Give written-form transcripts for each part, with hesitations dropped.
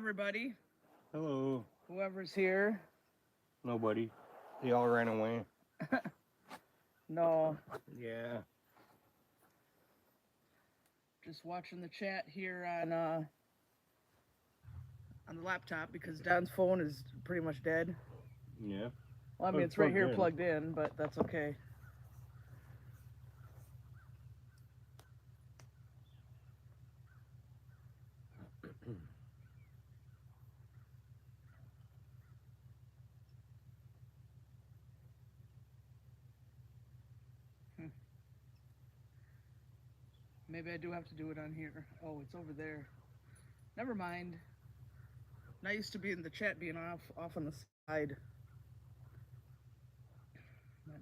everybody. Hello. Whoever's here. Nobody. They all ran away. No, Yeah. just watching the chat here on the laptop because Don's phone is pretty much dead. Yeah. Well, I Oh, mean it's it's right plugged here in. plugged in, but that's okay. Hmm. Maybe I do have to do it on here. Oh, it's over there. Never mind. Not used to being the chat being off on the side. But,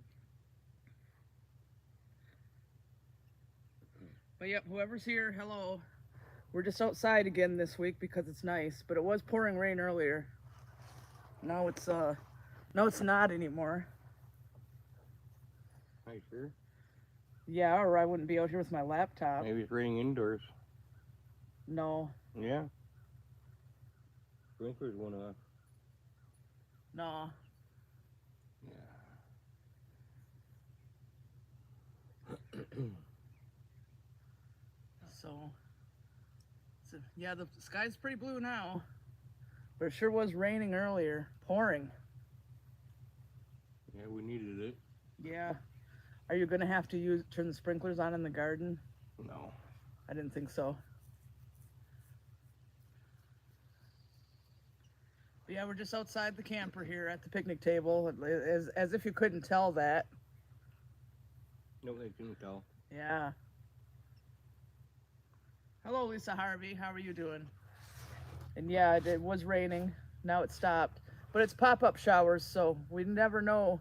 but yep, whoever's here, hello. We're just outside again this week because it's nice, but it was pouring rain earlier. Now it's not anymore. Are you sure? Yeah, or I wouldn't be out here with my laptop. Maybe it's raining indoors. No, Yeah. Sprinklers went off. no. Yeah. So, yeah, the sky's pretty blue now, but it sure was raining earlier, pouring. Yeah, we needed it. Yeah. Are you gonna have to turn the sprinklers on in the garden? No. I didn't think so. But yeah, we're just outside the camper here at the picnic table, as if you couldn't tell that. No, they couldn't tell. Yeah. Hello, Lisa Harvey. How are you doing? And yeah, it was raining. Now it stopped. But it's pop-up showers, so we never know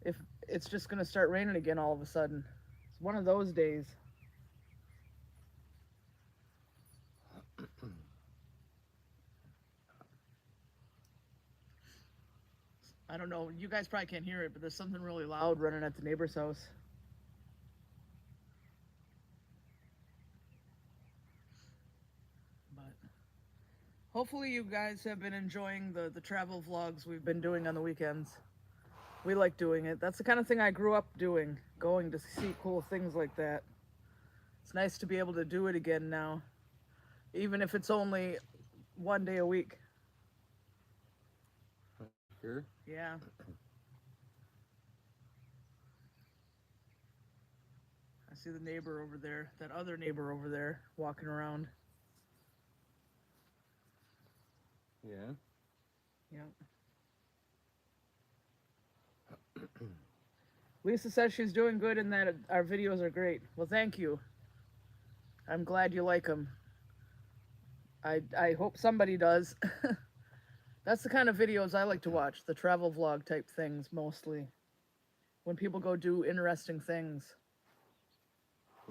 if it's just going to start raining again all of a sudden. It's one of those days. I don't know. You guys probably can't hear it, but there's something really loud running at the neighbor's house. But hopefully you guys have been enjoying the travel vlogs we've been doing on the weekends. We like doing it. That's the kind of thing I grew up doing, going to see cool things like that. It's nice to be able to do it again now, even if it's only one day a week. Sure. Yeah. I see the neighbor over there, that other neighbor over there, walking around. Yeah. Yep. Lisa says she's doing good and that our videos are great. Well, thank you. I'm glad you like them. I hope somebody does. That's the kind of videos I like to watch, the travel vlog type things mostly. When people go do interesting things.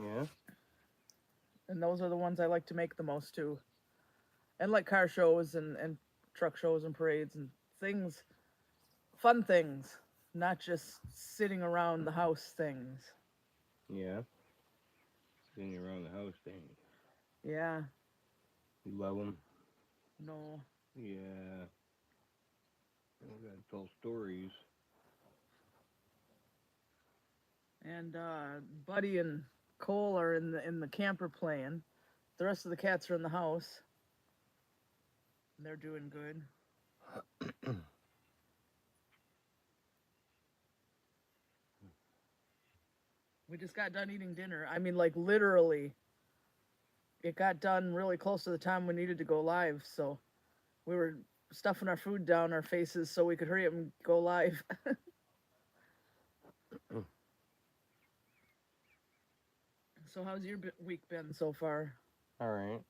Yeah. And those are the ones I like to make the most too. And like car shows and truck shows and parades and things, fun things, not just sitting around the house things. Yeah. Sitting around the house thing. Yeah. You love them? No. Yeah. We gotta tell stories. And Buddy and Cole are in the camper playing. The rest of the cats are in the house. They're doing good. We just got done eating dinner. I mean, like literally, it got done really close to the time we needed to go live. So we were stuffing our food down our faces so we could hurry up and go live. So how's your week been so far? All right.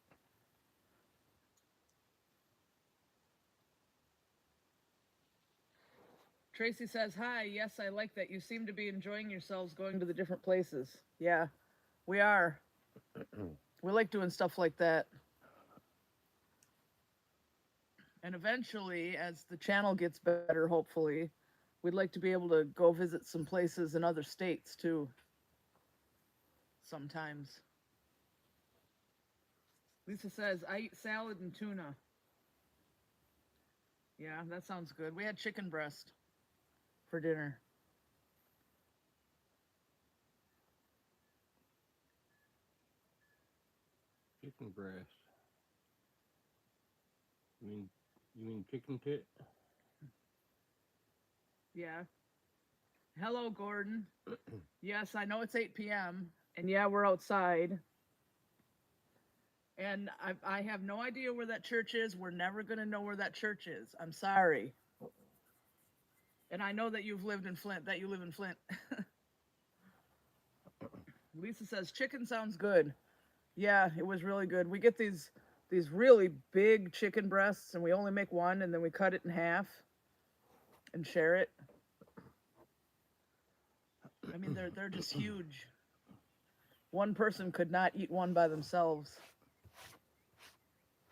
Tracy says, hi, yes, I like that. You seem to be enjoying yourselves going to the different places. Yeah, we are. We like doing stuff like that. And eventually, as the channel gets better, hopefully, we'd like to be able to go visit some places in other states too. Sometimes. Lisa says, I eat salad and tuna. Yeah, that sounds good. We had chicken breast for dinner. Chicken breast. You mean you mean chicken tit? Yeah. Hello, Gordon. Yes, I know it's 8 p.m. And yeah, we're outside. And I have no idea where that church is. We're never going to know where that church is. I'm sorry. And I know that you've lived in Flint, that you live in Flint. Lisa says chicken sounds good. Yeah, it was really good. We get these really big chicken breasts and we only make one and then we cut it in half and share it. I mean, they're just huge. One person could not eat one by themselves.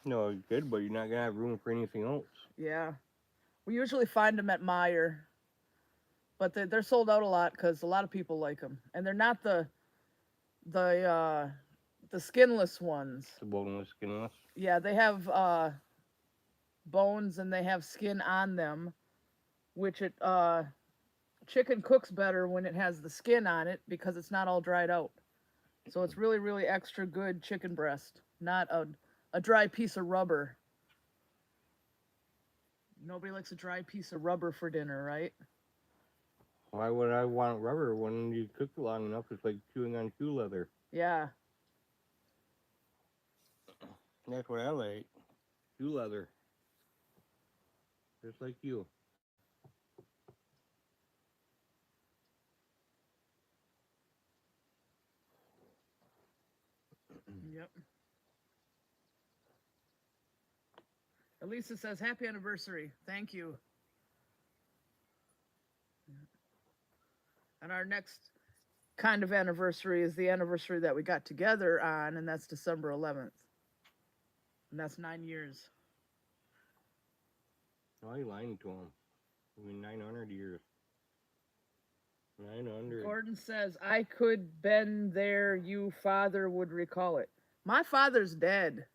No, you could, but you're not gonna have room for anything else. Yeah. We usually find them at Meyer, but they're sold out a lot because a lot of people like them, and they're not the the skinless ones. The boneless, skinless. Yeah, they have bones and they have skin on them, which it chicken cooks better when it has the skin on it because it's not all dried out. So it's really really extra good chicken breast, not a dry piece of rubber. Nobody likes a dry piece of rubber for dinner, right? Why would I want rubber when you cook it long enough? It's like chewing on shoe leather. Yeah. That's what I like. Shoe leather. Just like you. Yep. Elisa says, happy anniversary. Thank you. And our next kind of anniversary is the anniversary that we got together on, and that's December 11th. And that's 9 years. Why are you lying to him? I mean, 900 years. 900. Gordon says, I could been there, you father would recall it. My father's dead.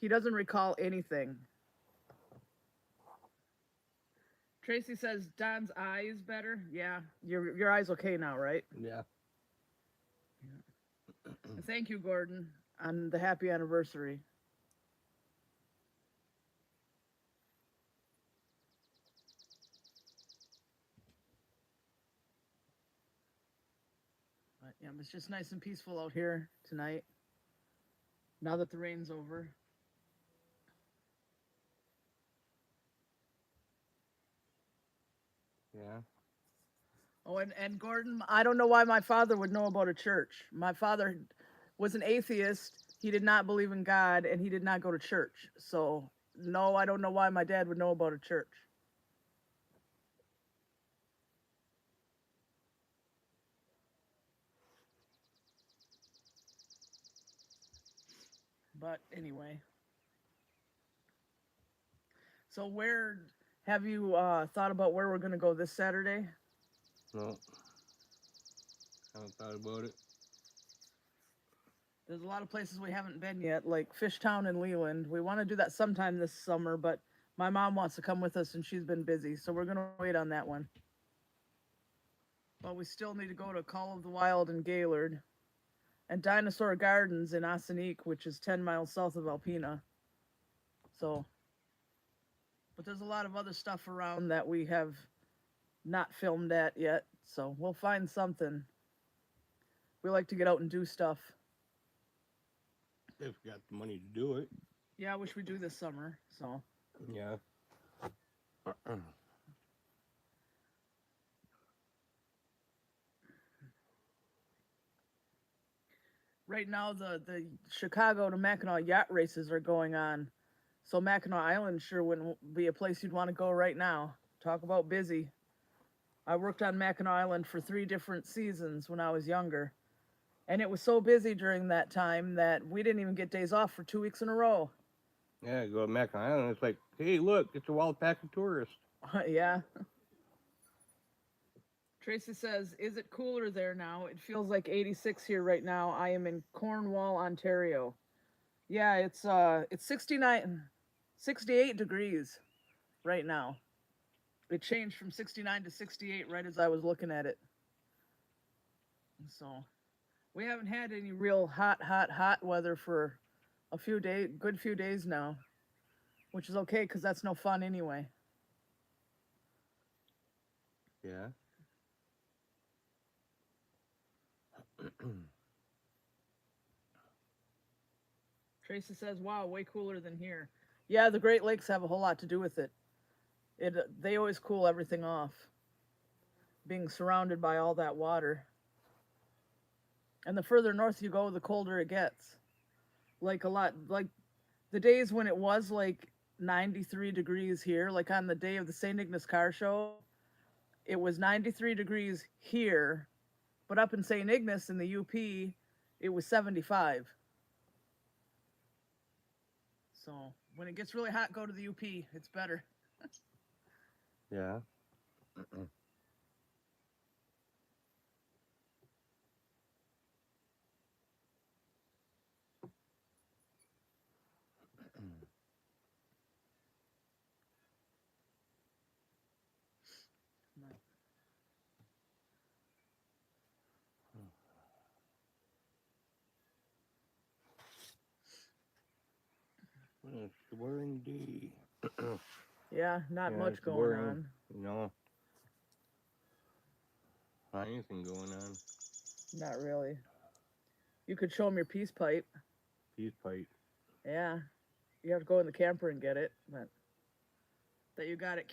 He doesn't recall anything. Tracy says, Don's eye is better. Yeah, your eye's okay now, right? Yeah. Thank you, Gordon, on the happy anniversary. But yeah, it's just nice and peaceful out here tonight. Now that the rain's over. Yeah. Oh, and Gordon, I don't know why my father would know about a church. My father was an atheist. He did not believe in God, and he did not go to church. So, no, I don't know why my dad would know about a church. But anyway. So, where have you thought about where we're going to go this Saturday? No. Haven't thought about it. There's a lot of places we haven't been yet, like Fishtown and Leland. We want to do that sometime this summer, but my mom wants to come with us and she's been busy, so we're going to wait on that one. But we still need to go to Call of the Wild in Gaylord and Dinosaur Gardens in Ossineque, which is 10 miles south of Alpena. So, but there's a lot of other stuff around that we have not filmed at yet, so we'll find something. We like to get out and do stuff. If you got the money to do it. Yeah, I wish we do this summer, so. Yeah. Right now, the Chicago to Mackinac yacht races are going on. So Mackinac Island sure wouldn't be a place you'd want to go right now. Talk about busy. I worked on Mackinac Island for 3 different seasons when I was younger. And it was so busy during that time that we didn't even get days off for 2 weeks in a row. Yeah, go to Mackinac Island. It's like, hey, look, it's a wild pack of tourists. Yeah. Tracy says, is it cooler there now? It feels like 86 here right now. I am in Cornwall, Ontario. Yeah, it's 68 degrees. right now. It changed from 69 to 68 right as I was looking at it. So we haven't had any real hot weather for a few days, good few days now, which is okay because that's no fun anyway. Yeah. Tracy says, "Wow, way cooler than here." Yeah, the Great Lakes have a whole lot to do with it. They always cool everything off, being surrounded by all that water. And the further north you go, the colder it gets. Like a lot, like the days when it was like 93 degrees here, like on the day of the St. Ignace car show, it was 93 degrees here, but up in St. Ignace in the UP, it was 75. So when it gets really hot, go to the UP. It's better. Yeah. It's a boring day. Yeah, not Yeah, much it's going boring. on. No. Not anything going on. Not really. You could show them your peace pipe. Peace pipe. Yeah. You have to go in the camper and get it, but that you got at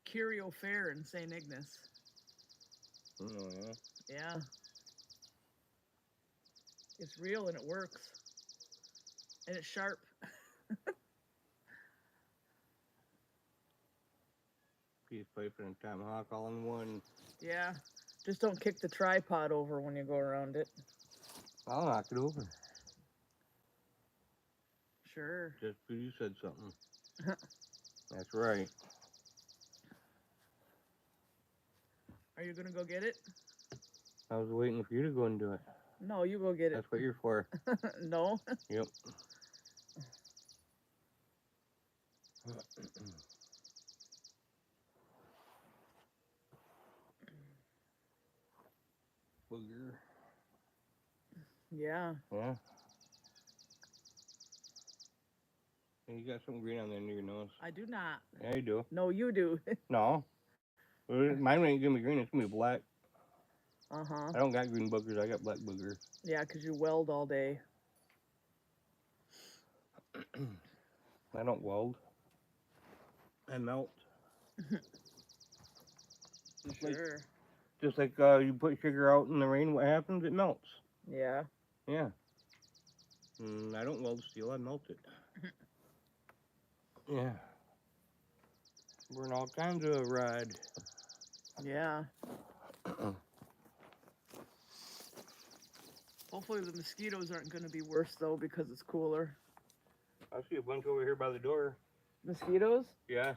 Curio Fair in St. Ignace. Oh, yeah. Yeah. It's real and it works. And it's sharp. Peace pipe and a tomahawk all in one. Yeah. Just don't kick the tripod over when you go around it. I'll knock it over. Sure. Just because you said something. That's right. Are you going to go get it? I was waiting for you to go and do it. No, you go get it. That's what you're for. No. Yep. Booger. Yeah. Yeah. Hey, you got something green on the end of your nose. I do not. Yeah, you do. No, you do. No. Mine ain't gonna be green, it's gonna be black. Uh-huh. I don't got green boogers, I got black boogers. Yeah, because you weld all day. I don't weld. I melt. Sure. Just like you put sugar out in the rain, what happens? It melts. Yeah. Yeah. I don't weld steel, I melt it. Yeah. Burn all kinds of rod. Yeah. Hopefully the mosquitoes aren't going to be worse, though, because it's cooler. I see a bunch over here by the door. Mosquitoes? Yeah.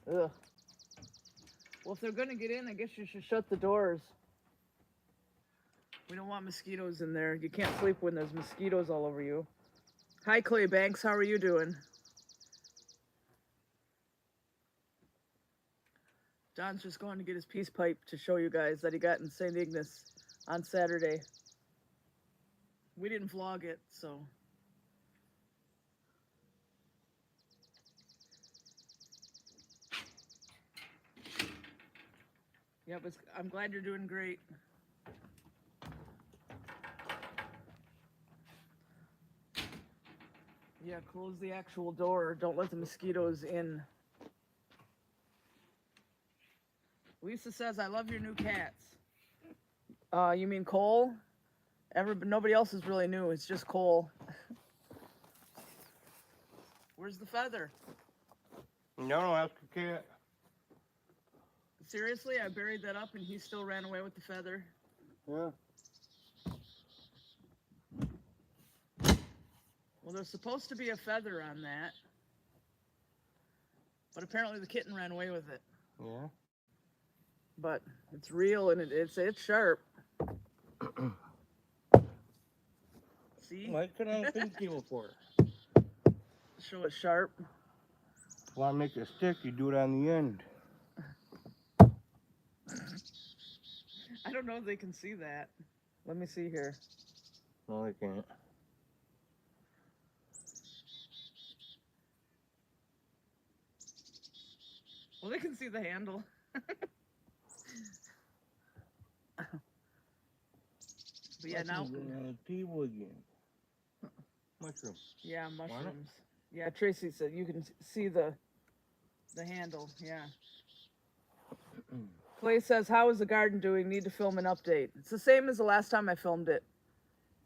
Ugh. Well, if they're going to get in, I guess you should shut the doors. We don't want mosquitoes in there. You can't sleep when there's mosquitoes all over you. Hi, Clay Banks. How are you doing? John's just going to get his peace pipe to show you guys that he got in St. Ignace on Saturday. We didn't vlog it, so. Yeah, but I'm glad you're doing great. Yeah, close the actual door. Don't let the mosquitoes in. Lisa says, I love your new cats. You mean Cole? Nobody else is really new. It's just Cole. Where's the feather? No, ask a cat. Seriously, I buried that up and he still ran away with the feather. Yeah. Well, there's supposed to be a feather on that. But apparently the kitten ran away with it. Yeah. But it's real and it's sharp. See? Why couldn't I pin cable for? Show it sharp. Want to make a stick, you do it on the end. I don't know if they can see that. Let me see here. No, they can't. Well, they can see the handle. But yeah, now. On the table again. Mushroom. Yeah, mushrooms. Yeah, Tracy said you can see the handle. Yeah. Clay says, "How is the garden doing? Need to film an update." It's the same as the last time I filmed it.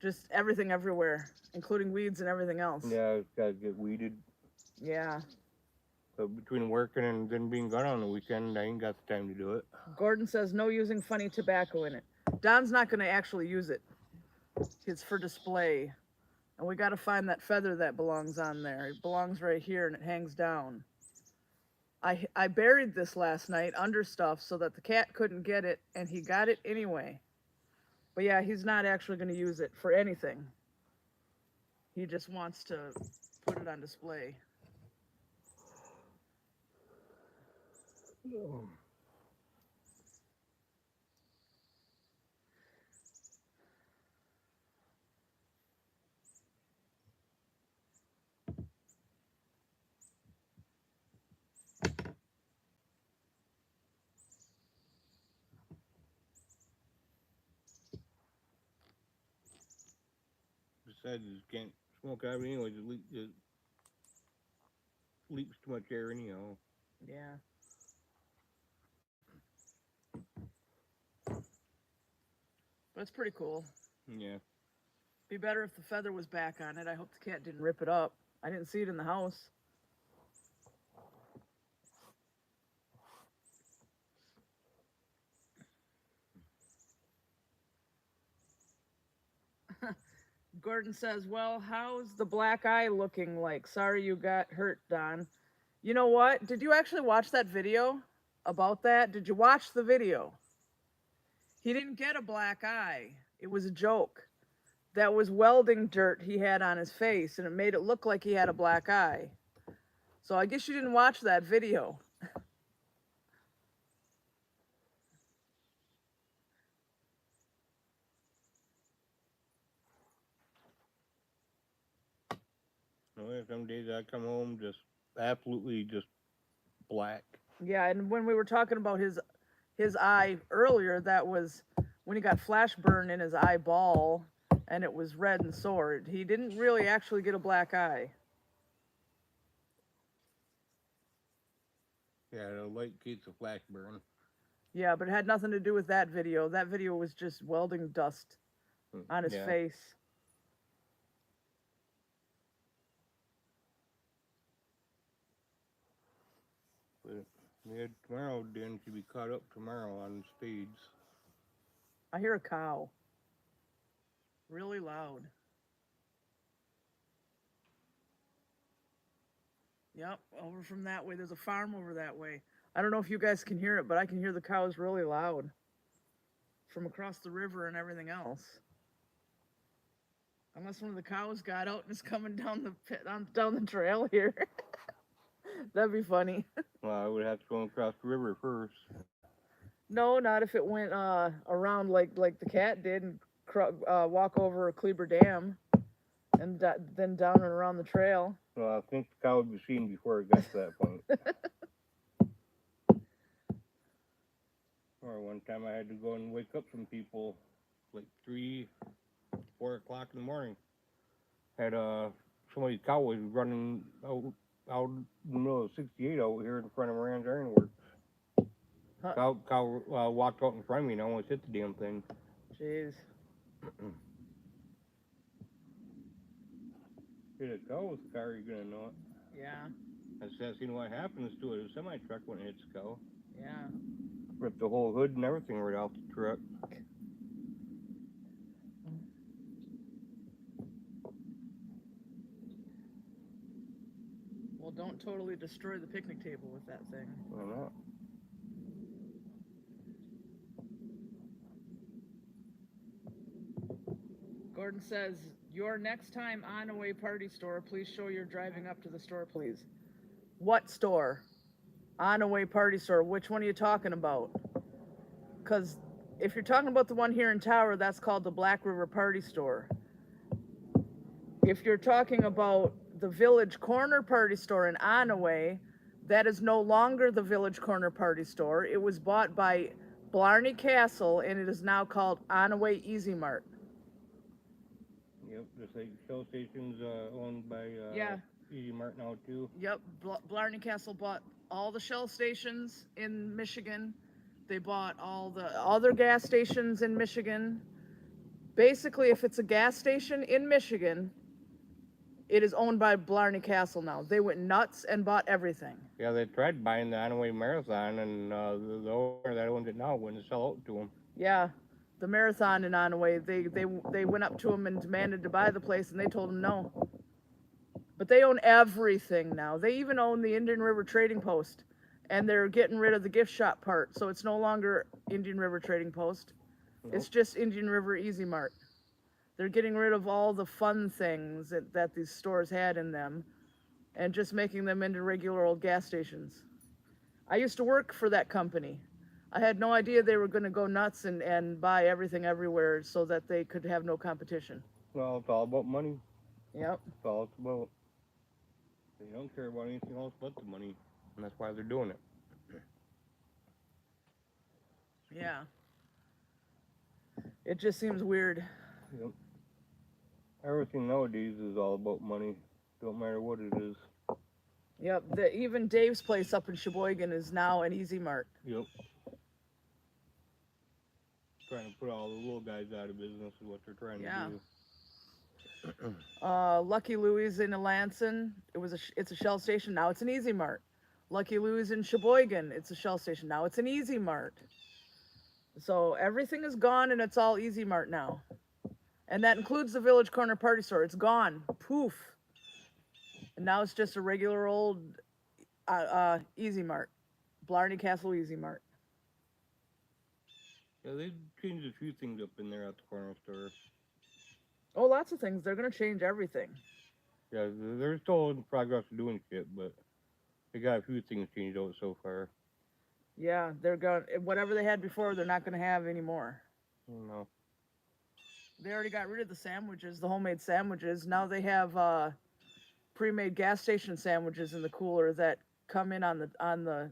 Just everything everywhere, including weeds and everything else. Yeah, it's got to get weeded. Yeah. So between working and then being gone on the weekend, I ain't got the time to do it. Gordon says, "No using funny tobacco in it." Don's not going to actually use it. It's for display. And we got to find that feather that belongs on there. It belongs right here and it hangs down. I buried this last night under stuff so that the cat couldn't get it, and he got it anyway. But yeah, he's not actually going to use it for anything. He just wants to put it on display. Oh. Besides, you can't smoke out of it anyway. It leaks too much air anyhow. Yeah. But it's pretty cool. Yeah. Be better if the feather was back on it. I hope the cat didn't rip it up. I didn't see it in the house. Gordon says, "Well, how's the black eye looking like? Sorry you got hurt, Don." You know what? Did you actually watch that video about that? Did you watch the video? He didn't get a black eye. It was a joke. That was welding dirt he had on his face, and it made it look like he had a black eye. So I guess you didn't watch that video. No, some days I come home just absolutely just black. Yeah, and when we were talking about his eye earlier, that was when he got flash burn in his eyeball, and it was red and sore. He didn't really actually get a black eye. Yeah, the light gets a flash burn. Yeah, but it had nothing to do with that video. That video was just welding dust on his face. But yeah, tomorrow Dan should be caught up tomorrow on spades. I hear a cow. Really loud. Yep, over from that way. There's a farm over that way. I don't know if you guys can hear it, but I can hear the cows really loud from across the river and everything else. Unless one of the cows got out and is coming down the pit, down the trail here. That'd be funny. Well, I would have to go across the river first. No, not if it went around like the cat did and walk over Kleber Dam and then down and around the trail. Well, I think the cow would be seen before it got to that point. Or one time I had to go and wake up some people like 3, 4 o'clock in the morning. Had somebody's cow was running out in the middle of 68 out here in front of Moran's Ironworks. Huh. Cow walked out in front of me and I almost hit the damn thing. Jeez. Hit a cow with the car, you're gonna know it. Yeah. I seen what happens to it. A semi truck when it hits the cow. Yeah. Ripped the whole hood and everything right off the truck. Well, don't totally destroy the picnic table with that thing. Why not? Gordon says, "Your next time on away party store, please show you're driving up to the store, please." What store? On-a-way party store. Which one are you talking about? Because if you're talking about the one here in Tower, that's called the Black River Party Store. If you're talking about the Village Corner Party Store in Onaway, that is no longer the Village Corner Party Store. It was bought by Blarney Castle, and it is now called Onaway Easy Mart. Yep, just like Shell Station's owned by Yeah. Easy Mart now too. Yep, Blarney Castle bought all the Shell stations in Michigan. They bought all the other gas stations in Michigan. Basically, if it's a gas station in Michigan, it is owned by Blarney Castle now. They went nuts and bought everything. Yeah, they tried buying the Onaway Marathon, and the owner that owns it now wouldn't sell out to them. Yeah, the Marathon in Onaway, they went up to them and demanded to buy the place, and they told them no. But they own everything now. They even own the Indian River Trading Post, and they're getting rid of the gift shop part, so it's no longer Indian River Trading Post. Nope. It's just Indian River Easy Mart. They're getting rid of all the fun things that these stores had in them and just making them into regular old gas stations. I used to work for that company. I had no idea they were going to go nuts and buy everything everywhere so that they could have no competition. Well, it's all about money. Yep. That's all it's about. They don't care about anything else but the money, and that's why they're doing it. Yeah. It just seems weird. Yep. Everything nowadays is all about money. Don't matter what it is. Yep. Even Dave's place up in Sheboygan is now an Easy Mart. Yep. Trying to put all the little guys out of business is what they're trying to do. Lucky Louie's in Alanson, it's a Shell station. Now it's an Easy Mart. Lucky Louie's in Sheboygan, it's a Shell station. Now it's an Easy Mart. So everything is gone and it's all Easy Mart now. And that includes the Village Corner Party Store. It's gone. Poof. And now it's just a regular old Easy Mart. Blarney Castle Easy Mart. Yeah, they changed a few things up in there at the corner store. Oh, lots of things. They're going to change everything. Yeah, they're still in progress of doing shit, but they got a few things changed out so far. Yeah, they're going whatever they had before, they're not going to have anymore. No. They already got rid of the sandwiches, the homemade sandwiches. Now they have pre-made gas station sandwiches in the cooler that come in on the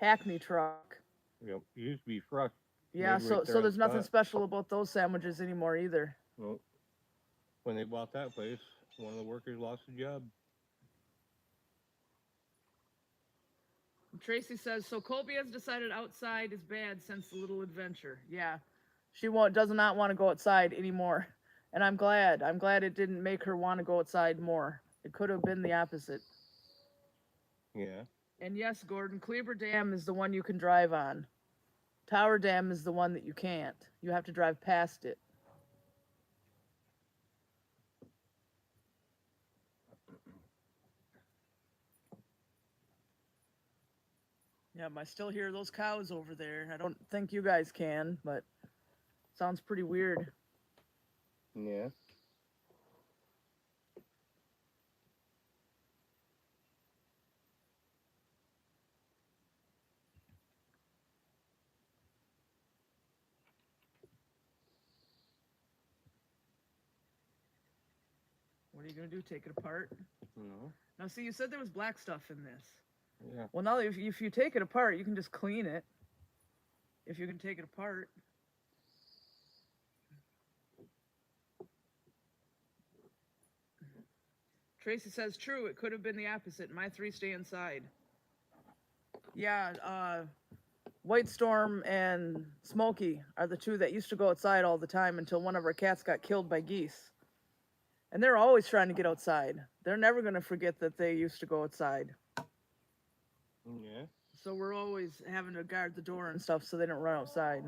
Hackney truck. Yep, it used to be fresh. Yeah, Right so there on there's the nothing spot. special about those sandwiches anymore either. Nope. When they bought that place, one of the workers lost his job. Tracy says, so Colby has decided outside is bad since the little adventure. Yeah, she does not want to go outside anymore. And I'm glad. I'm glad it didn't make her want to go outside more. It could have been the opposite. Yeah. And yes, Gordon, Kleber Dam is the one you can drive on. Tower Dam is the one that you can't. You have to drive past it. Yeah, I still hear those cows over there. I don't think you guys can, but sounds pretty weird. Yeah. What are you going to do, take it apart? No. Now, see, you said there was black stuff in this. Yeah. Well, now if you take it apart, you can just clean it. If you can take it apart. Tracy says, true, it could have been the opposite. My three stay inside. Yeah, White Storm and Smokey are the two that used to go outside all the time until one of our cats got killed by geese. And they're always trying to get outside. They're never going to forget that they used to go outside. Yeah. So we're always having to guard the door and stuff so they don't run outside.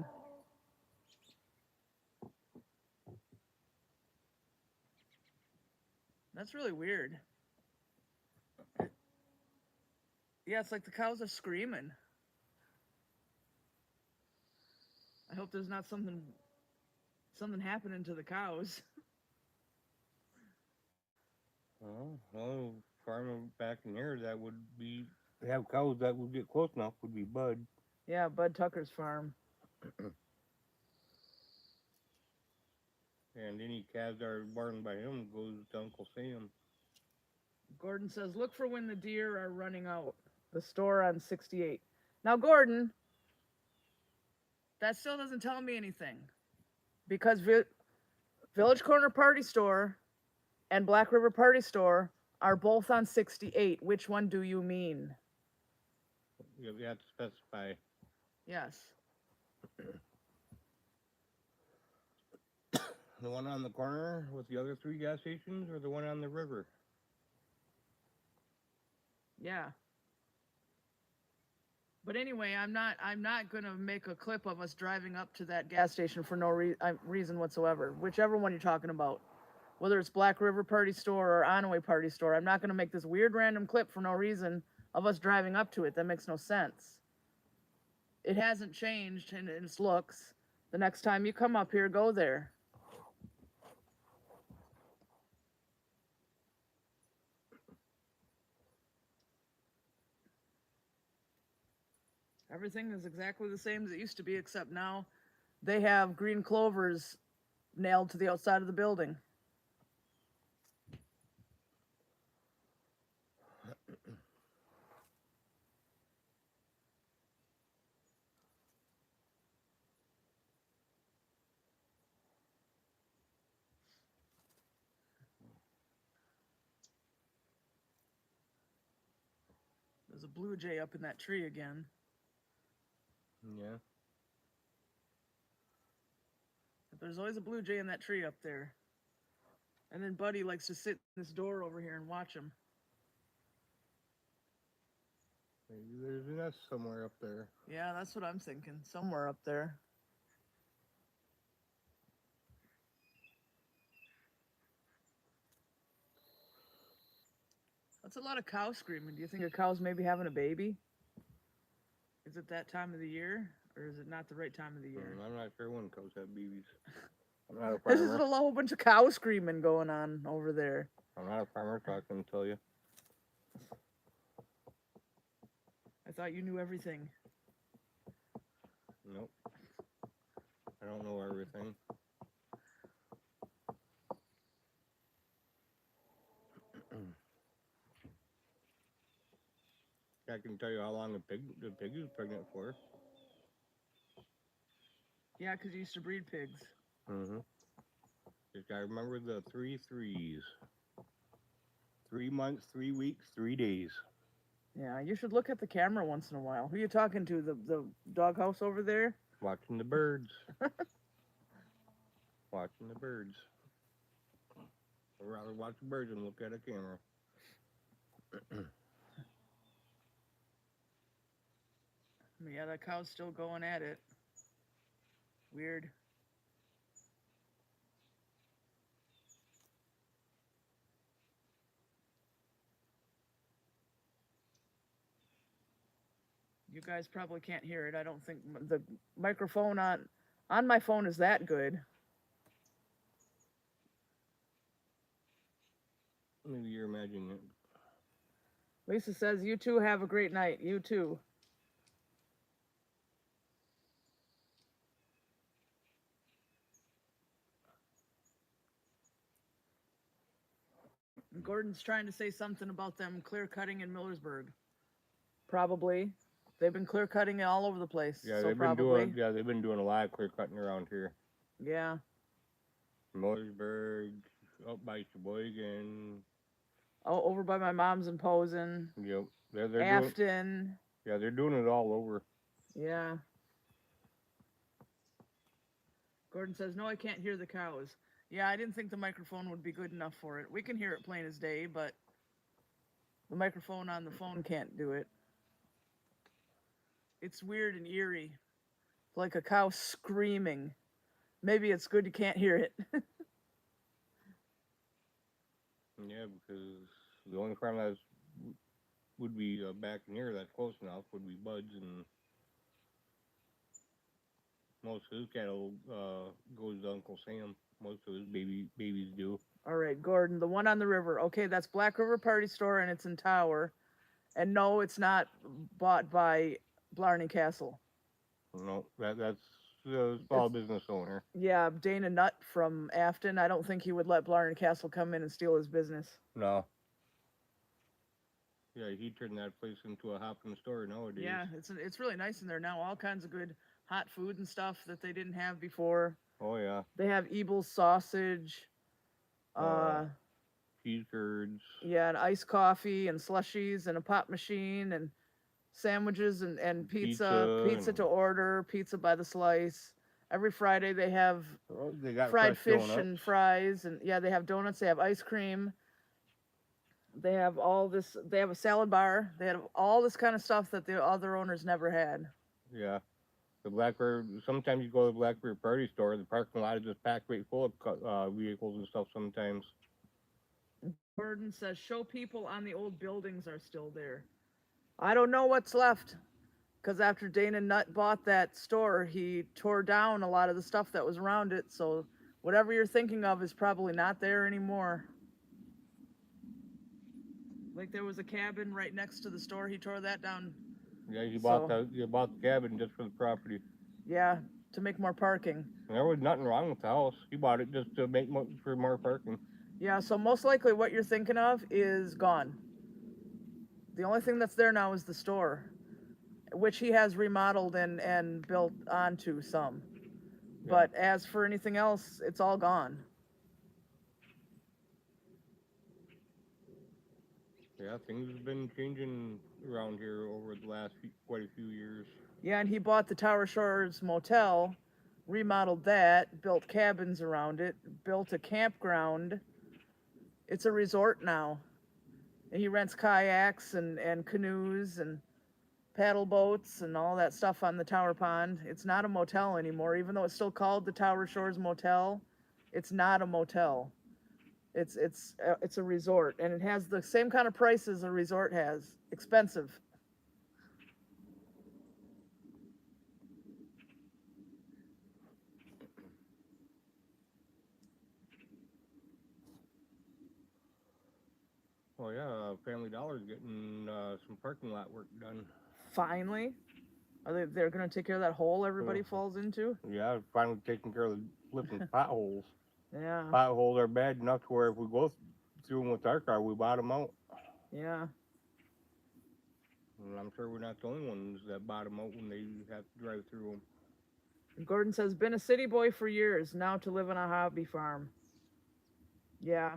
That's really weird. Yeah, it's like the cows are screaming. I hope there's not something happening to the cows. Well, farm back in here that would be have cows that would get close enough would be Bud. Yeah, Bud Tucker's farm. And any calves that are born by him goes to Uncle Sam. Gordon says, look for when the deer are running out. The store on 68. Now, Gordon, that still doesn't tell me anything. Because Village Corner Party Store and Black River Party Store are both on 68. Which one do you mean? You have to specify. Yes. The one on the corner with the other 3 gas stations, or the one on the river? Yeah. But anyway, I'm not gonna make a clip of us driving up to that gas station for no reason whatsoever. Whichever one you're talking about, whether it's Black River Party Store or Onaway Party Store, I'm not gonna make this weird random clip for no reason of us driving up to it. That makes no sense. It hasn't changed in its looks. The next time you come up here, go there. Everything is exactly the same as it used to be, except now they have green clovers nailed to the outside of the building. There's a blue jay up in that tree again. Yeah. But there's always a blue jay in that tree up there. And then Buddy likes to sit in this door over here and watch him. Maybe there's a nest somewhere up there. Yeah, that's what I'm thinking. Somewhere up there. That's a lot of cows screaming. Do you think a cow's maybe having a baby? Is it that time of the year? Or is it not the right time of the year? I'm not sure when cows have babies. I'm not a There's just farmer. a whole bunch of cow screaming going on over there. I'm not a farmer, so I couldn't tell you. I thought you knew everything. Nope. I don't know everything. I can tell you how long the pig is pregnant for. Yeah, because you used to breed pigs. Mm-hmm. Just gotta remember the 3 3s. 3 months, 3 weeks, 3 days. Yeah, you should look at the camera once in a while. Who are you talking to? The doghouse over there? Watching the birds. Watching the birds. I'd rather watch the birds than look at a camera. Yeah, that cow's still going at it. Weird. You guys probably can't hear it. I don't think the microphone on my phone is that good. Maybe you're imagining it. Lisa says, you two have a great night. You too. Gordon's trying to say something about them clear cutting in Millersburg. Probably. They've been clear cutting all over the place. Yeah, so they've been doing a lot of clear cutting around here. Yeah. Millersburg, up by Sheboygan. Oh, over by my mom's in Posen. Yep. They're Afton. they're doing it all over. Yeah. Gordon says, no, I can't hear the cows. Yeah, I didn't think the microphone would be good enough for it. We can hear it plain as day, but the microphone on the phone can't do it. It's weird and eerie. Like a cow screaming. Maybe it's good you can't hear it. Yeah, because the only farm that would be back in here that's close enough would be Bud's, and most of his cattle goes to Uncle Sam. Most of his babies do. All right, Gordon, the one on the river. Okay, that's Black River Party Store, and it's in Tower. And no, it's not bought by Blarney Castle. No, that's a small It's business owner. yeah, Dana Nutt from Afton. I don't think he would let Blarney Castle come in and steal his business. No. Yeah, he turned that place into a hopping store nowadays. Yeah, it's really nice in there now. All kinds of good hot food and stuff that they didn't have before. Oh yeah. They have Ebel's sausage. Uh, cheese curds. Yeah, and iced coffee and slushies and a pop machine and sandwiches and pizza to order, pizza by the slice. Every Friday they have They got fried fish donuts. and fries, and yeah, they have donuts, they have ice cream. They have all this, they have a salad bar. They have all this kind of stuff that the other owners never had. Yeah. The Black River, sometimes you go to the Black River Party Store, the parking lot is just packed right full of vehicles and stuff sometimes. Burden says show people on the old buildings are still there. I don't know what's left, because after Dana Nutt bought that store, he tore down a lot of the stuff that was around it. So whatever you're thinking of is probably not there anymore. Like there was a cabin right next to the store. He tore that down. Yeah, you bought the cabin just for the property. Yeah, to make more parking. And there was nothing wrong with the house. He bought it just to make for more parking. Yeah, so most likely what you're thinking of is gone. The only thing that's there now is the store, which he has remodeled and built onto some. Yeah. But as for anything else, it's all gone. Yeah, things have been changing around here over the last quite a few years. Yeah, and he bought the Tower Shores Motel, remodeled that, built cabins around it, built a campground. It's a resort now. And he rents kayaks and canoes and paddle boats and all that stuff on the Tower Pond. It's not a motel anymore, even though it's still called the Tower Shores Motel. It's not a motel. It's a resort, and it has the same kind of prices a resort has. Expensive. Oh yeah, Family Dollar's getting some parking lot work done. Finally? They're gonna take care of that hole everybody falls into? Yeah, finally taking care of the flipping potholes. Yeah. Potholes are bad enough to where if we go through them with our car, we bottom out. Yeah. And I'm sure we're not the only ones that bottom out when they have to drive through them. Gordon says, been a city boy for years, now to live on a hobby farm. Yeah.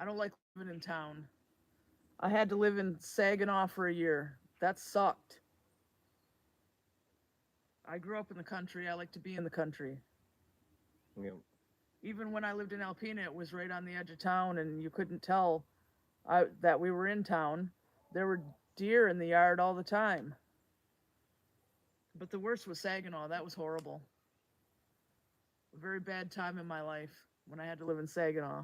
I don't like living in town. I had to live in Saginaw for a year. That sucked. I grew up in the country. I like to be in the country. Yep. Even when I lived in Alpena, it was right on the edge of town, and you couldn't tell that we were in town. There were deer in the yard all the time. But the worst was Saginaw. That was horrible. A very bad time in my life when I had to live in Saginaw.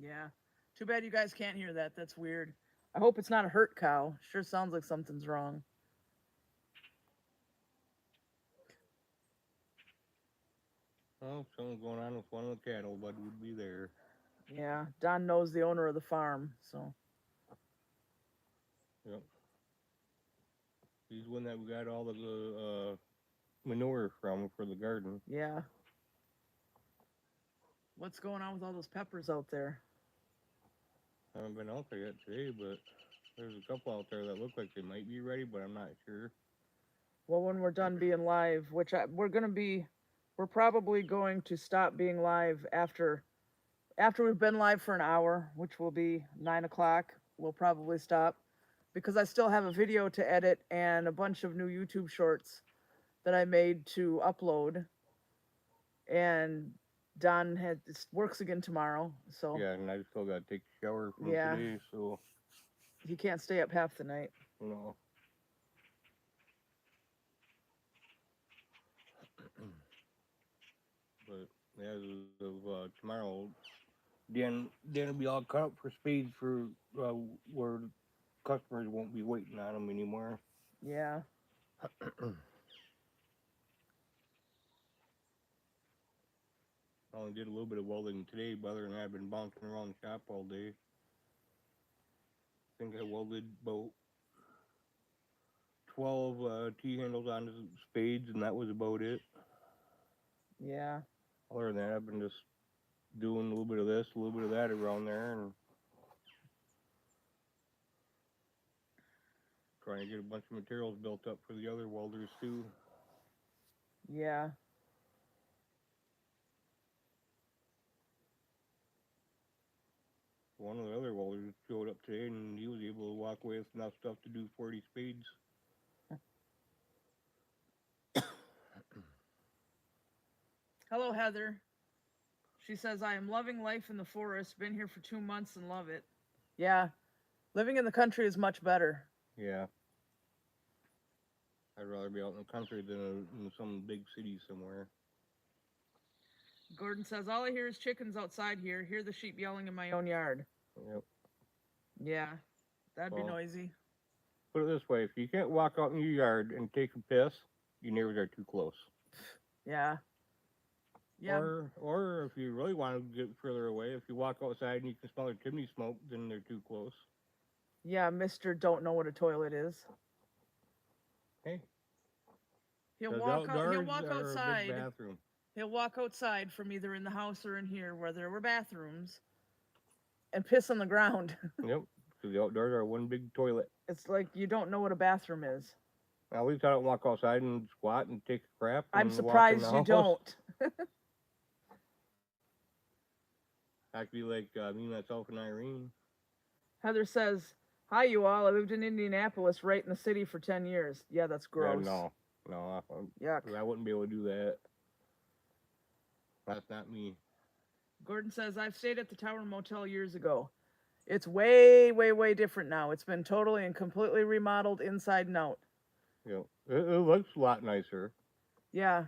Yeah. Too bad you guys can't hear that. That's weird. I hope it's not a hurt cow. Sure sounds like something's wrong. Well, if something's going on with one of the cattle, Bud would be there. Yeah, Don knows the owner of the farm, so. Yep. He's one that we got all the manure from for the garden. Yeah. What's going on with all those peppers out there? I haven't been out there yet today, but there's a couple out there that look like they might be ready, but I'm not sure. Well, when we're done being live, which we're probably going to stop being live after we've been live for an hour, which will be 9 o'clock. We'll probably stop because I still have a video to edit and a bunch of new YouTube shorts that I made to upload. And Don works again tomorrow, so. Yeah, and I still got to take a shower from today, so. He can't stay up half the night. No. But as of tomorrow, Dan will be all cut up for spades for where customers won't be waiting on them anymore. Yeah. I only did a little bit of welding today, but other than that, I've been bouncing around the shop all day. I think I welded about 12 T-handles on the spades, and that was about it. Yeah. Other than that, I've been just doing a little bit of this, a little bit of that around there, and trying to get a bunch of materials built up for the other welders too. Yeah. One of the other welders showed up today, and he was able to walk away with enough stuff to do 40 spades. Hello, Heather. She says, I am loving life in the forest. Been here for 2 months and love it. Yeah. Living in the country is much better. Yeah. I'd rather be out in the country than in some big city somewhere. Gordon says, all I hear is chickens outside here. Hear the sheep yelling in my own yard. Yep. Yeah. That'd be Well, noisy. put it this way, if you can't walk out in your yard and take a piss, your neighbors are too close. Yeah. Yeah. Or if you really want to get further away, if you walk outside and you can smell their chimney smoke, then they're too close. Yeah, Mr. Don't know what a toilet is. Hey. He'll The walk outdoors are a outside. big bathroom. He'll walk outside from either in the house or in here where there were bathrooms and piss on the ground. Yep. So the outdoors are one big toilet. It's like you don't know what a bathroom is. At least I don't walk outside and squat and take a crap. I'm surprised you don't. Actually, like me, myself, and Irene. Heather says, hi, you all. I lived in Indianapolis, right in the city for 10 years. Yeah, that's gross. Yeah, no, Yuck. I wouldn't be able to do that. That's not me. Gordon says, I've stayed at the Tower Motel years ago. It's way, way, way different now. It's been totally and completely remodeled inside and out. Yeah, it looks a lot nicer. Yeah.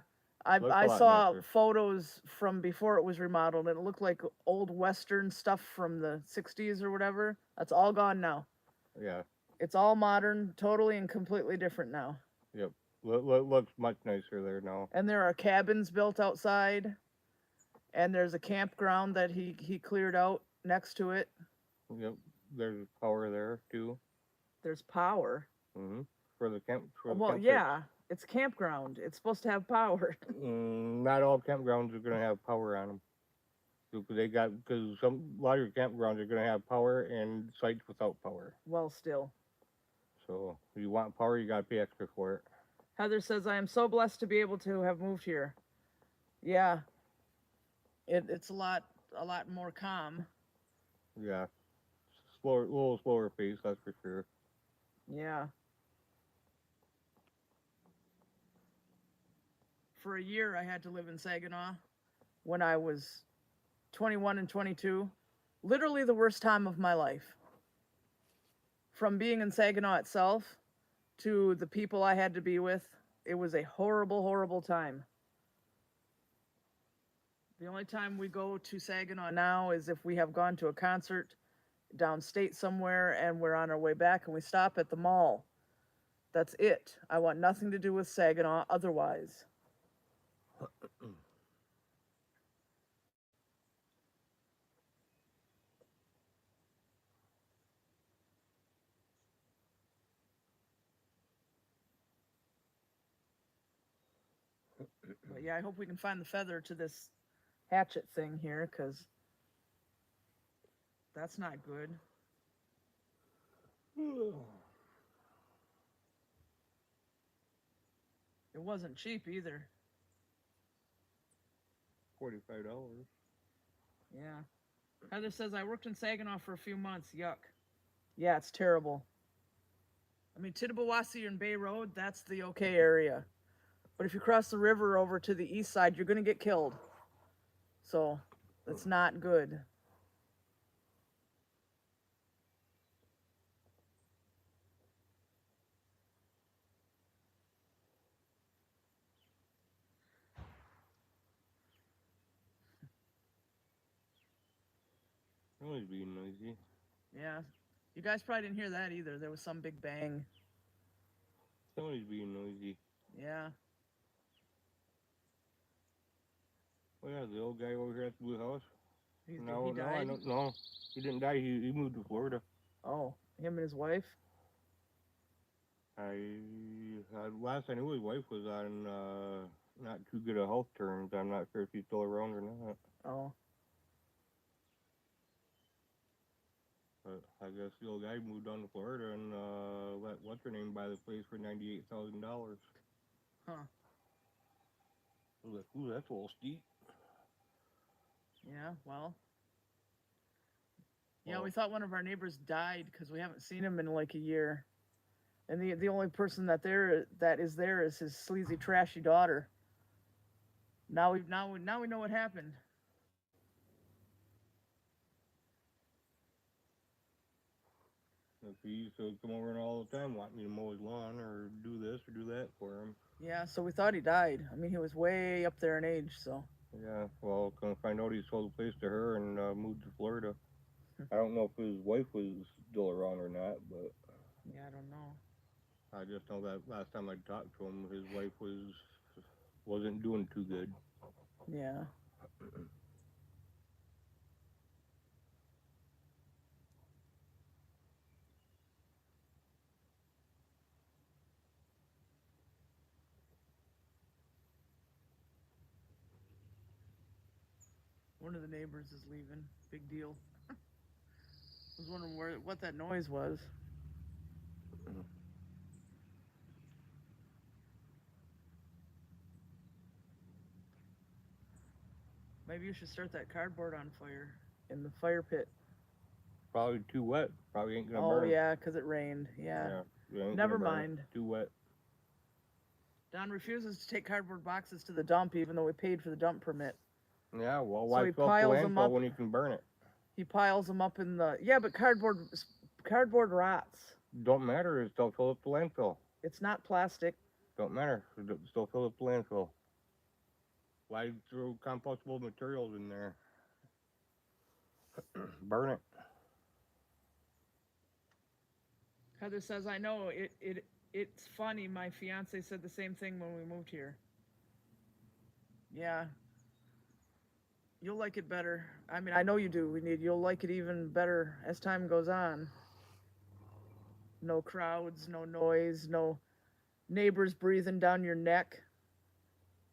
I saw photos from before it was remodeled, and it looked like old Western stuff from the 60s or whatever. That's all gone now. Yeah. It's all modern, totally and completely different now. Yep. Looks much nicer there now. And there are cabins built outside, and there's a campground that he cleared out next to it. Yep. There's power there too. There's power. Mhm. For the camp. Well, yeah. It's a campground. It's supposed to have power. Not all campgrounds are going to have power on them. Because a lot of your campgrounds are going to have power and sites without power. Well, still. So if you want power, you got to pay extra for it. Heather says, I am so blessed to be able to have moved here. Yeah. It's a lot more calm. Yeah. A little slower pace, that's for sure. Yeah. For a year, I had to live in Saginaw when I was 21 and 22. Literally the worst time of my life. From being in Saginaw itself to the people I had to be with, it was a horrible, horrible time. The only time we go to Saginaw now is if we have gone to a concert downstate somewhere and we're on our way back and we stop at the mall. That's it. I want nothing to do with Saginaw otherwise. But yeah, I hope we can find the feather to this hatchet thing here, because that's not good. It wasn't cheap either. $45. Yeah. Heather says, I worked in Saginaw for a few months. Yuck. Yeah, it's terrible. I mean, Tittabawassee and Bay Road, that's the okay area. But if you cross the river over to the east side, you're going to get killed. So, it's not good. Somebody's being noisy. Yeah. You guys probably didn't hear that either. There was some big bang. Somebody's being noisy. Yeah. Oh yeah, the old guy over here at the blue house. He No, I died. don't know. He didn't die. He moved to Florida. Oh, him and his wife. Last I knew his wife was on not too good of health terms. I'm not sure if she's still around or not. Oh. But I guess the old guy moved on to Florida and let what's her name buy the place for $98,000. Huh. I was like, ooh, that's a little steep. Yeah. Well. Yeah, Well, we thought one of our neighbors died because we haven't seen him in like a year, and the only person that is there is his sleazy, trashy daughter. Now we know what happened. if he used to come over and all the time, want me to mow his lawn or do this or do that for him. Yeah, so we thought he died. I mean, he was way up there in age, so. Yeah, well, come find out he sold the place to her and moved to Florida. I don't know if his wife was still around or not, but Yeah, I don't know. I just know that last time I talked to him, his wife wasn't doing too good. Yeah. One of the neighbors is leaving. Big deal. I was wondering what that noise was. Maybe you should start that cardboard on fire in the fire pit. Probably too wet. Probably ain't gonna Oh burn. yeah, 'cause it rained. Yeah. Ain't Never gonna burn. mind. Too wet. Don refuses to take cardboard boxes to the dump, even though we paid for the dump permit. Yeah, well, So why he fill up the piles them landfill up. when you can burn it? He piles them up in the but cardboard rots. Don't matter. It's still fill up the landfill. It's not plastic. Don't matter. Still fill up the landfill. Why throw compostable materials in there? Burn it. Heather says, "I know it's funny. My fiance said the same thing when we moved here." Yeah. You'll like it better. I mean, I know you do. You'll like it even better as time goes on. No crowds, no noise, no neighbors breathing down your neck.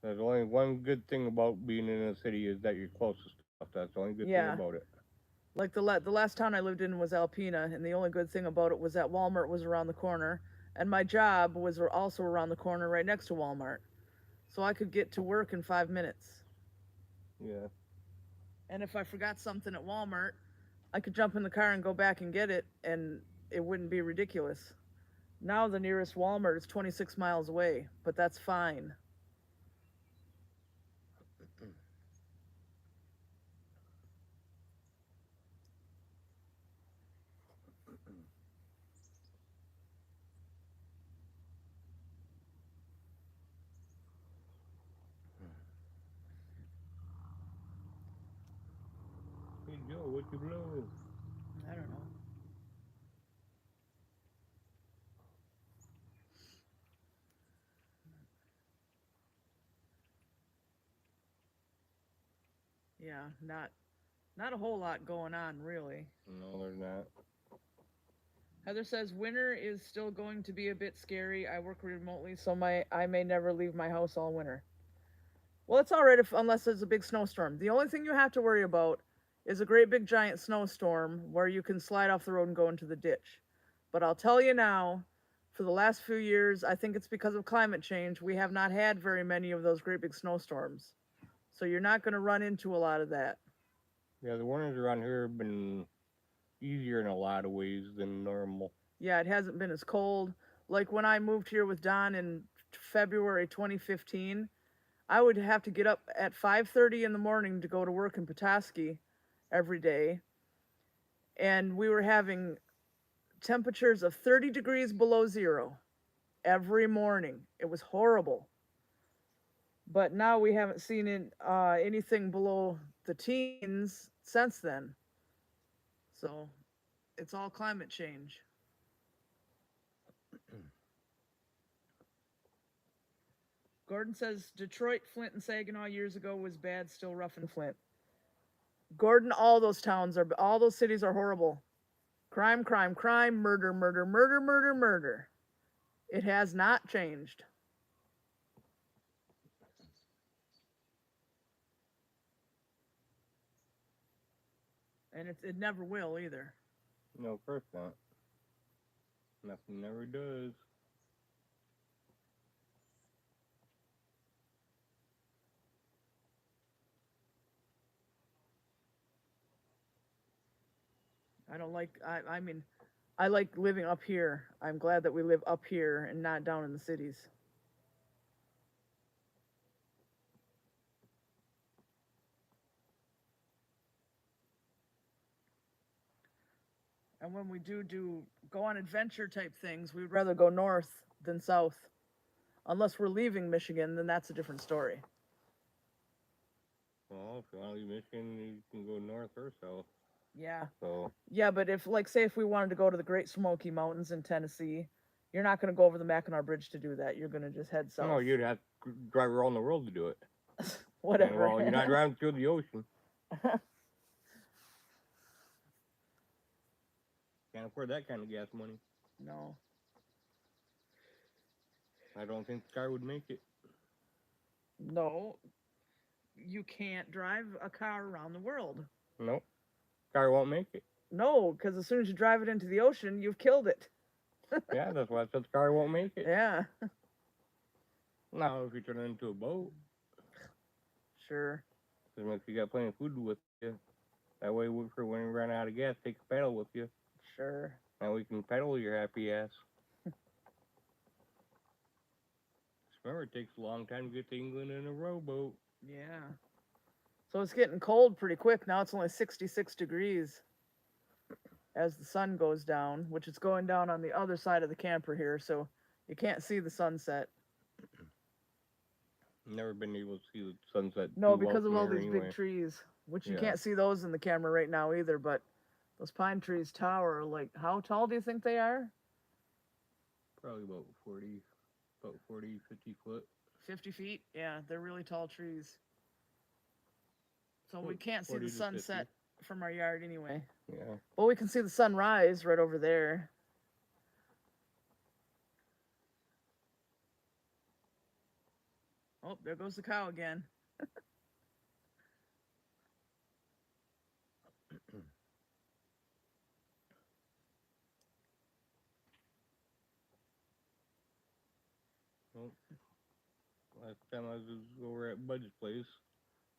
There's only one good thing about being in a city is that you're close to stuff. That's the only good thing about it. Like the last town I lived in was Alpena, and the only good thing about it was that Walmart was around the corner, and my job was also around the corner, right next to Walmart, so I could get to work in 5 minutes. Yeah. And if I forgot something at Walmart, I could jump in the car and go back and get it, and it wouldn't be ridiculous. Now the nearest Walmart is 26 miles away, but that's fine. Hey Joe, what you blow? I don't know. Yeah, not a whole lot going on, really. No, there's not. Heather says winter is still going to be a bit scary. I work remotely, so I may never leave my house all winter. Well, it's all right unless there's a big snowstorm. The only thing you have to worry about is a great big giant snowstorm where you can slide off the road and go into the ditch. But I'll tell you now, for the last few years, I think it's because of climate change, we have not had very many of those great big snowstorms. So you're not going to run into a lot of that. Yeah, the winters around here have been easier in a lot of ways than normal. Yeah, it hasn't been as cold. Like when I moved here with Don in February 2015, I would have to get up at 5:30 in the morning to go to work in Petoskey every day. And we were having temperatures of 30 degrees below zero every morning. It was horrible. But now we haven't seen anything below the teens since then. So it's all climate change. Gordon says Detroit, Flint, and Saginaw years ago was bad, still rough in Flint. Gordon, all those cities are horrible. Crime, crime, crime, murder, murder, murder, murder, murder. It has not changed. And it never will either. No, of course not. Nothing never does. I don't like, I mean, I like living up here. I'm glad that we live up here and not down in the cities. And when we do go on adventure type things, we'd rather go north than south. Unless we're leaving Michigan, then that's a different story. Well, if you want to leave Michigan, you can go north or south. Yeah. So, Yeah, but if, like, say, if we wanted to go to the Great Smoky Mountains in Tennessee, you're not going to go over the Mackinac Bridge to do that. You're going to just head south. no, you'd have to drive around the world to do it. Whatever. And, well, you're not driving through the ocean. Can't afford that kind of gas money. No. I don't think the car would make it. No. You can't drive a car around the world. Nope. Car won't make it. No, because as soon as you drive it into the ocean, you've killed it. Yeah, that's why I said the car won't make it. Yeah. Now, if you turn it into a boat, Sure. because if you got plenty of food with you, that way for when you run out of gas, take a paddle with you. Sure. Now we can pedal your happy ass. Remember, it takes a long time to get to England in a rowboat. Yeah. So it's getting cold pretty quick. Now it's only 66 degrees as the sun goes down, which is going down on the other side of the camper here, so you can't see the sunset. Never been able to see the sunset. No, because of all these big trees, which you Yeah. can't see those in the camera right now either, but those pine trees tower, like, how tall do you think they are? Probably about 40, 50 foot. 50 feet? Yeah, they're really tall trees. So we Well, can't see 40 the to sunset 50. from our yard anyway. Yeah. But we can see the sunrise right over there. Oh, there goes the cow again. Well, last time I was over at Bud's place,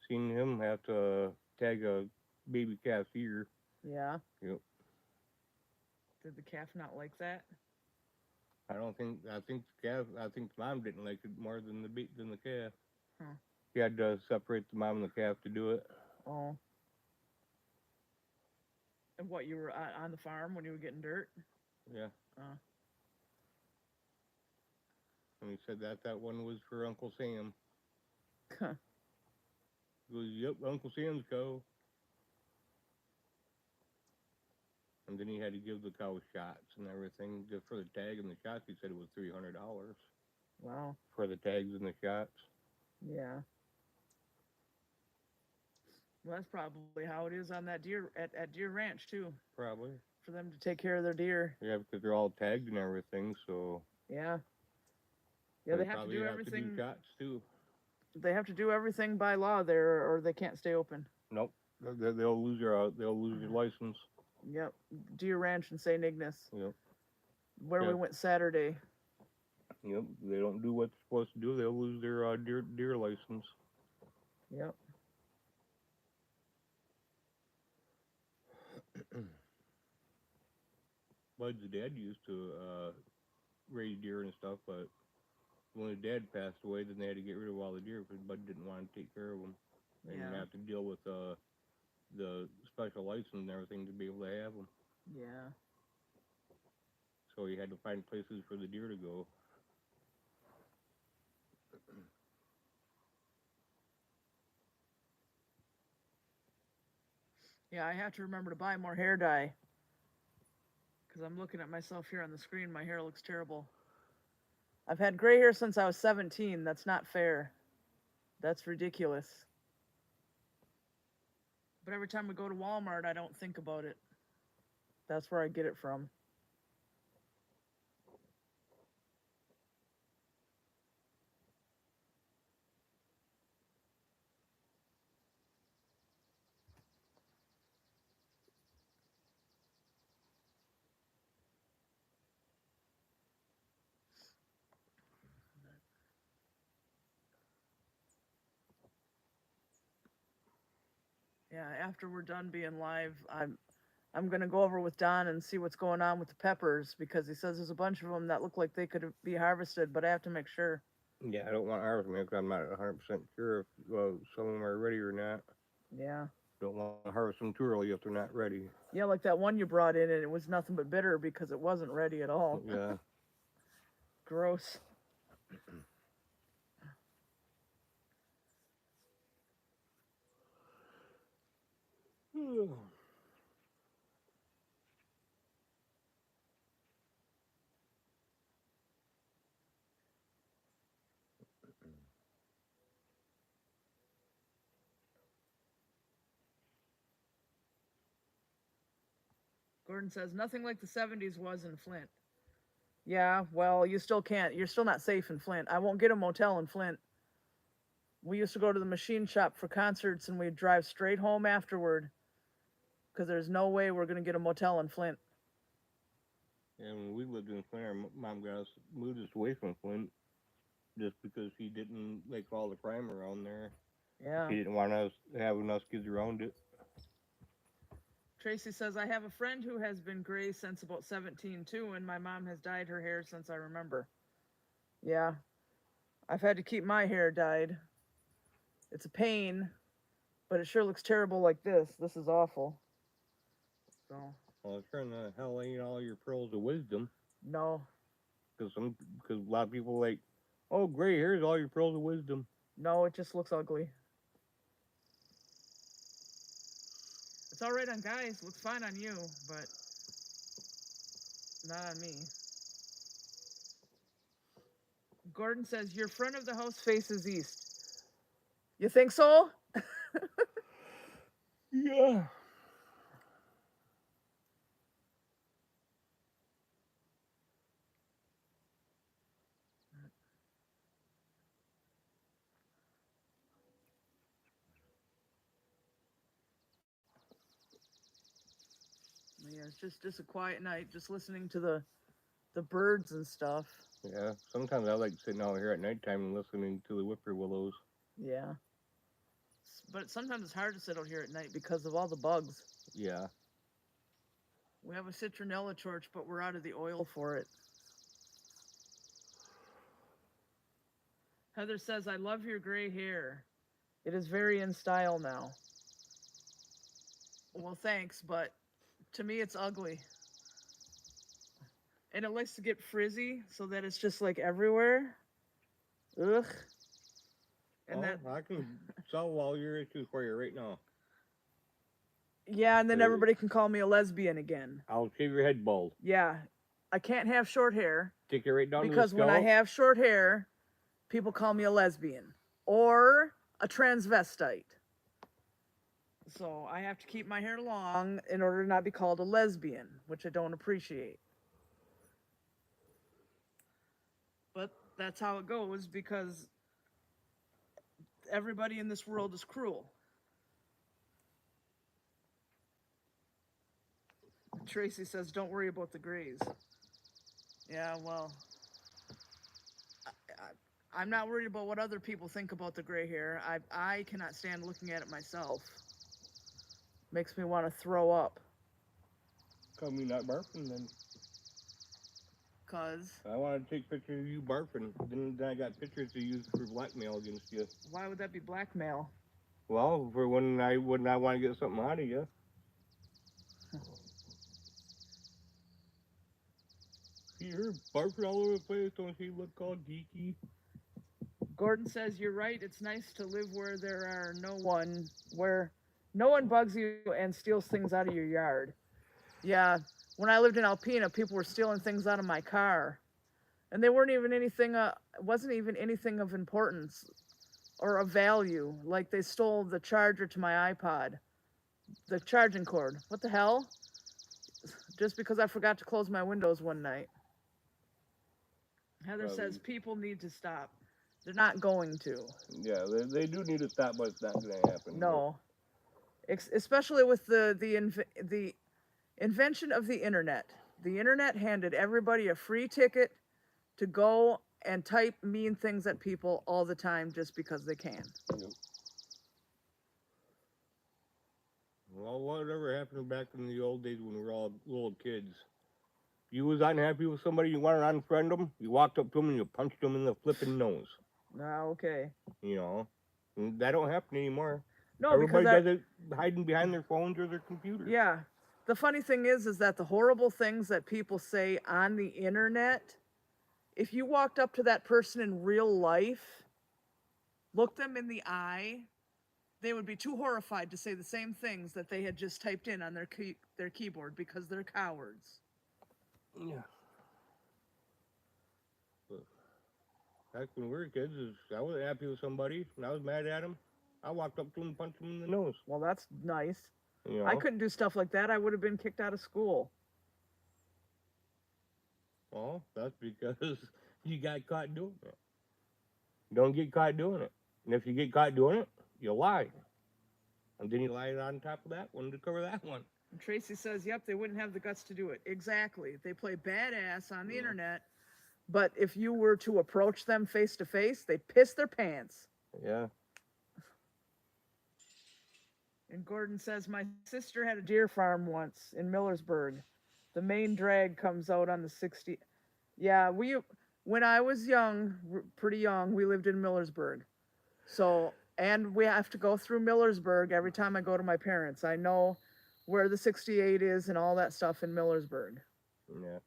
seen him have to tag a baby calf's ear. Yeah. Yep. Did the calf not like that? I think the mom didn't like it more than the calf. Huh. He had to separate the mom and the calf to do it. Oh. And what, you were on the farm when you were getting dirt? Yeah. And he said that one was for Uncle Sam. Huh. He goes, yep, Uncle Sam's cow. And then he had to give the cow shots and everything. Just for the tag and the shots, he said it was $300. Wow. For the tags and the shots. Yeah. Well, that's probably how it is on that deer at Deer Ranch too. Probably. For them to take care of their deer. Yeah, because they're all tagged and everything, so. Yeah. Yeah, they have to do everything. To do shots too. They have to do everything by law there, or they can't stay open. Nope. They'll lose their license. Yep. Deer Ranch in St. Ignace. Yep. Where we went Saturday. Yep. They don't do what they're supposed to do. They'll lose their deer license. Yep. Bud's dad used to raise deer and stuff, but when his dad passed away, then they had to get rid of all the deer because Bud didn't want to take care of them. They didn't have to deal with the special license and everything to be able to have them. Yeah. So he had to find places for the deer to go. Yeah, I have to remember to buy more hair dye. Because I'm looking at myself here on the screen. My hair looks terrible. I've had gray hair since I was 17. That's not fair. That's ridiculous. But every time we go to Walmart, I don't think about it. That's where I get it from. Yeah, after we're done being live, I'm gonna go over with Don and see what's going on with the peppers because he says there's a bunch of them that look like they could be harvested, but I have to make sure. Yeah, I don't want to harvest them because I'm not 100% sure if some of them are ready or not. Yeah. Don't want to harvest them too early if they're not ready. Yeah, like that one you brought in and it was nothing but bitter because it wasn't ready at all. Yeah. Gross. Gordon says nothing like the 70s was in Flint. Yeah, well, you still can't. You're still not safe in Flint. I won't get a motel in Flint. We used to go to the machine shop for concerts and we'd drive straight home afterward because there's no way we're going to get a motel in Flint. And when we lived in Flint, our mom got us moved us away from Flint just because she didn't like all the crime around there. Yeah. She didn't want us having us kids around it. Tracy says, I have a friend who has been gray since about 17 too, and my mom has dyed her hair since I remember. Yeah. I've had to keep my hair dyed. It's a pain, but it sure looks terrible like this. This is awful. So. Well, it's trying to hell ain't all your pearls of wisdom. No. Because a lot of people like, oh, gray hair is all your pearls of wisdom. No, it just looks ugly. It's all right on guys. Looks fine on you, but not on me. Gordon says, your front of the house faces east. You think so? Yeah. Yeah, it's just a quiet night, just listening to the birds and stuff. Yeah. Sometimes I like sitting out here at nighttime and listening to the whippoorwillows. Yeah. But sometimes it's hard to sit out here at night because of all the bugs. Yeah. We have a citronella torch, but we're out of the oil for it. Heather says, I love your gray hair. It is very in style now. Well, thanks, but to me it's ugly. And it likes to get frizzy so that it's just like everywhere. Ugh. And I can solve all your issues for you right now. Yeah, and then everybody can call me a lesbian again. I'll shave your head bald. Yeah. I can't have short hair. Take it right down to the because skull. when I have short hair, people call me a lesbian or a transvestite. So I have to keep my hair long in order to not be called a lesbian, which I don't appreciate. But that's how it goes because everybody in this world is cruel. Tracy says, don't worry about the grays. Yeah, well, I'm not worried about what other people think about the gray hair. I cannot stand looking at it myself. Makes me want to throw up. Call me not barfing then. Cause I want to take pictures of you barfing. Then I got pictures to use for blackmail against you. Why would that be blackmail? Well, for when I want to get something out of you. You're barfing all over the place. Don't you look all geeky? Gordon says, you're right. It's nice to live where there are no one, where No one bugs you and steals things out of your yard. Yeah, when I lived in Alpena, people were stealing things out of my car, and they weren't even anything. It wasn't even anything of importance or of value. Like they stole the charger to my iPod, the charging cord. What the hell? Just because I forgot to close my windows one night. Heather says Probably. people need to stop. They're not going to. Yeah, they do need to stop, but it's not going to happen. No, especially with the invention of the internet. The internet handed everybody a free ticket to go and type mean things at people all the time just because they can. Yep. Well, whatever happened back in the old days when we were all little kids. You was unhappy with somebody, you wanted to unfriend them, you walked up to them and you punched them in the flipping nose. Ah, okay. You know, and that don't happen anymore. No, Everybody because does it hiding behind their phones or their computers. yeah. The funny thing is that the horrible things that people say on the internet, if you walked up to that person in real life, looked them in the eye, they would be too horrified to say the same things that they had just typed in on their keyboard because they're cowards. Yeah. But back when we were kids, I wasn't happy with somebody and I was mad at them. I walked up to them and punched them in the nose. Well, that's nice. You know? I couldn't do stuff like that. I would have been kicked out of school. Well, that's because you got caught doing it. Don't get caught doing it. And if you get caught doing it, you lie. And then you lie on top of that one to cover that one. And Tracy says, yep, they wouldn't have the guts to do it. Exactly. They play badass on the internet, but if you were to approach them face to face, they'd piss their pants. Yeah. And Gordon says, my sister had a deer farm once in Millersburg. The main drag comes out on the 60. Yeah, when I was young, pretty young, we lived in Millersburg. So, and we have to go through Millersburg every time I go to my parents. I know where the 68 is and all that stuff in Millersburg. Yeah.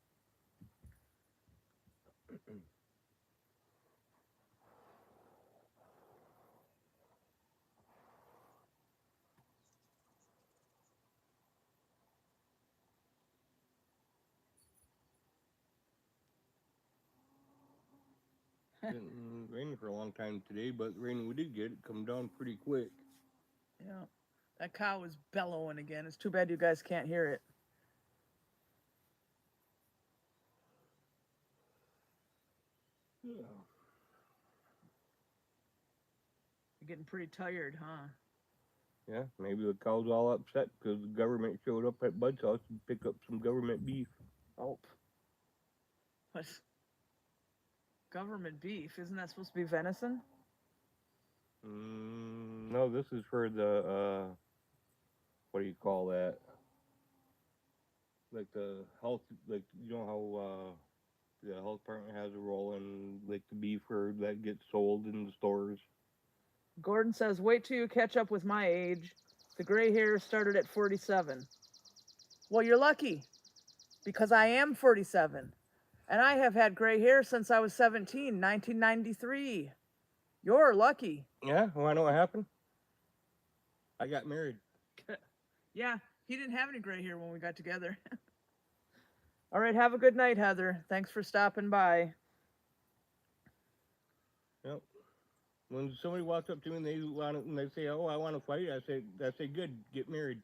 Didn't rain for a long time today, but the rain we did get, it come down pretty quick. Yeah. That cow is bellowing again. It's too bad you guys can't hear it. Yeah. You're getting pretty tired, huh? Yeah, maybe the cow's all upset because the government showed up at Bud's house to pick up some government beef. Oh. What? Government beef? Isn't that supposed to be venison? No, this is for the, what do you call that? Like the health, like, you know how, the health department has a role in, like, the beef or that gets sold in the stores. Gordon says, wait till you catch up with my age. The gray hair started at 47. Well, you're lucky, because I am 47. And I have had gray hair since I was 17, 1993. You're lucky. Yeah, wanna know what happened? I got married. Yeah, he didn't have any gray hair when we got together. All right, have a good night, Heather. Thanks for stopping by. Yep. When somebody walks up to me and they say, "Oh, I want to fight," I say, "Good, get married."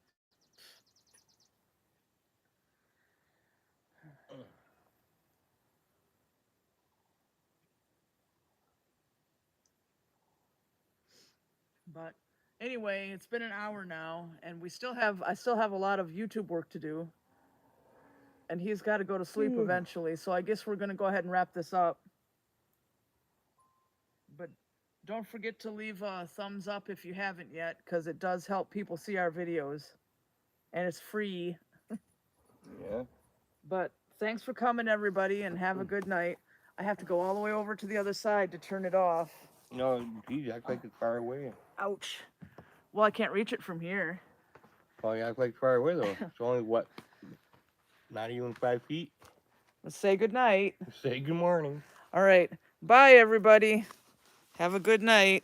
But anyway, it's been an hour now, and I still have a lot of YouTube work to do. And he's got to go to sleep eventually, so I guess we're going to go ahead and wrap this up. But don't forget to leave a thumbs up if you haven't yet, because it does help people see our videos. And it's free. Yeah. But thanks for coming, everybody, and have a good night. I have to go all the way over to the other side to turn it off. No, geez, acts like it's far away. Ouch. Well, I can't reach it from here. Oh, you act like it's far away, though. It's only, what, not even 5 feet? Let's say good night. Say good morning. All right. Bye, everybody. Have a good night.